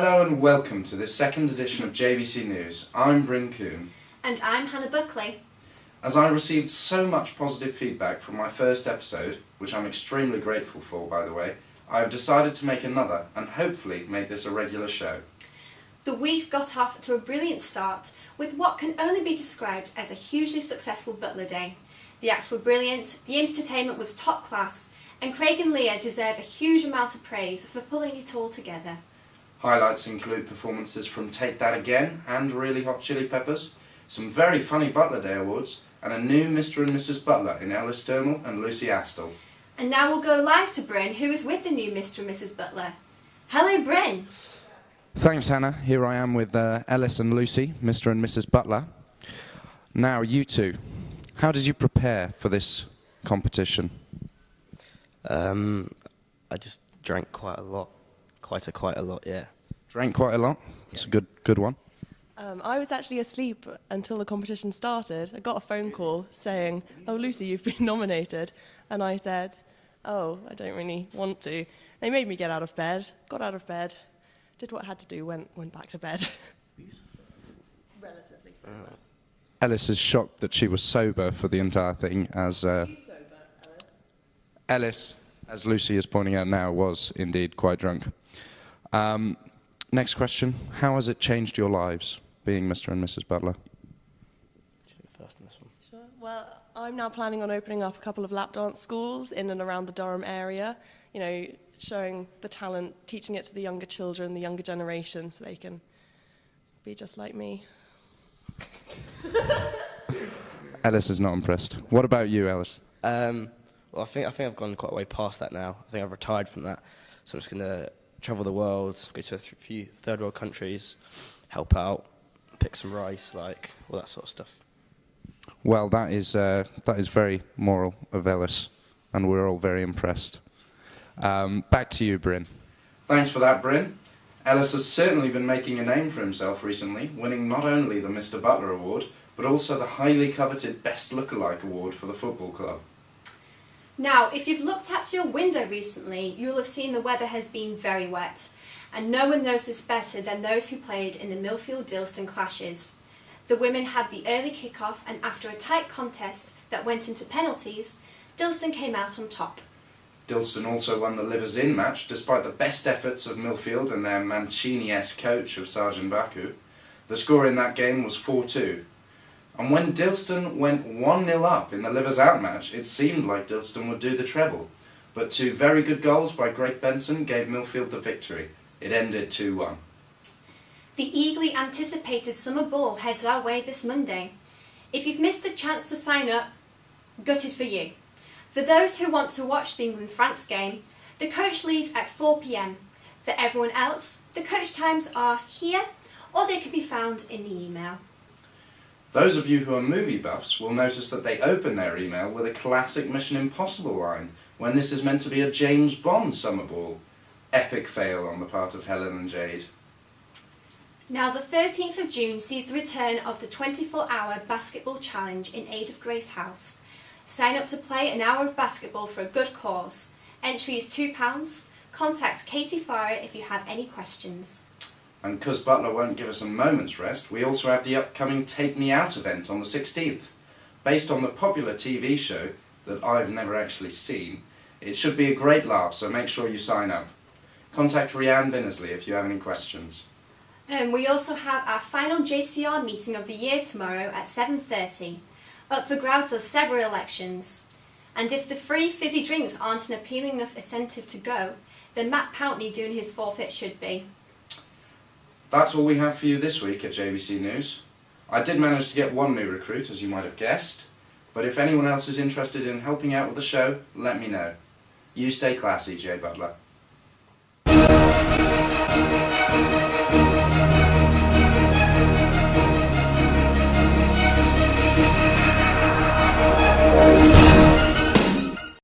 Hello and welcome to this second edition of JBC News. I'm Bryn Coombe. And I'm Hannah Buckley. As I received so much positive feedback from my first episode, which I'm extremely grateful for by the way, I have decided to make another and hopefully make this a regular show. The week got off to a brilliant start with what can only be described as a hugely successful Butler Day. The acts were brilliant, the entertainment was top class, and Craig and Leah deserve a huge amount of praise for pulling it all together. Highlights include performances from Take That Again and Really Hot Chili Peppers, some very funny Butler Day awards, and a new Mr. and Mrs. Butler in Ellis Sturmel and Lucy Astle. And now we'll go live to Bryn, who is with the new Mr. and Mrs. Butler. Hello, Bryn. Thanks, Hannah. Here I am with Ellis and Lucy, Mr. and Mrs. Butler. Now, you two, how did you prepare for this competition? I just drank quite a lot. Quite a lot, yeah. Drank quite a lot? It's a good one. I was actually asleep until the competition started. I got a phone call saying, "Oh, Lucy, you've been nominated." And I said, "Oh, I don't really want to." They made me get out of bed, got out of bed, did what I had to do, went back to bed. Relatively sober. Ellis is shocked that she was sober for the entire thing, as Are you sober, Ellis, as Lucy is pointing out now, was indeed quite drunk. Next question. How has it changed your lives, being Mr. and Mrs. Butler? First on this one. Sure. Well, I'm now planning on opening up a couple of lap dance schools in and around the Durham area, you know, showing the talent, teaching it to the younger children, the younger generation, so they can be just like me. Ellis is not impressed. What about you, Ellis? Well, I think I've gone quite a way past that now. I think I've retired from that, so I'm just going to travel the world, go to a few third world countries, help out, pick some rice, like all that sort of stuff. Well, that is very moral of Ellis, and we're all very impressed. Back to you, Bryn. Thanks for that, Bryn. Ellis has certainly been making a name for himself recently, winning not only the Mr. Butler Award, but also the highly coveted Best Lookalike Award for the football club. Now, if you've looked out your window recently, you'll have seen the weather has been very wet, and no one knows this better than those who played in the Millfield-Dilston clashes. The women had the early kick-off, and after a tight contest that went into penalties, Dilston came out on top. Dilston also won the Livers In match, despite the best efforts of Millfield and their Mancini-esque coach of Sergeant Baku. The score in that game was 4-2. And when Dilston went 1-0 up in the Livers Out match, it seemed like Dilston would do the treble. But two very good goals by Greg Benson gave Millfield the victory. It ended 2-1. The eagerly anticipated summer ball heads our way this Monday. If you've missed the chance to sign up, gutted for you. For those who want to watch the England-France game, the coach leaves at 4 p.m. For everyone else, the coach times are here, or they can be found in the email. Those of you who are movie buffs will notice that they open their email with a classic Mission Impossible line, when this is meant to be a James Bond summer ball. Epic fail on the part of Helen and Jade. Now, the 13th of June sees the return of the 24-hour basketball challenge in aid of Grace House. Sign up to play an hour of basketball for a good cause. Entry is £2. Contact Katie Farrer if you have any questions. And because Butler won't give us a moment's rest, we also have the upcoming Take Me Out event on the 16th. Based on the popular TV show that I've never actually seen, it should be a great laugh, so make sure you sign up. Contact Rhiann Binnersley if you have any questions. We also have our final JCR meeting of the year tomorrow at 7:30. Up for grabs are several elections. And if the free fizzy drinks aren't an appealing enough incentive to go, then Matt Pountney doing his forfeit should be. That's all we have for you this week at JBC News. I did manage to get one new recruit, as you might have guessed, but if anyone else is interested in helping out with the show, let me know. You stay classy, J. Butler.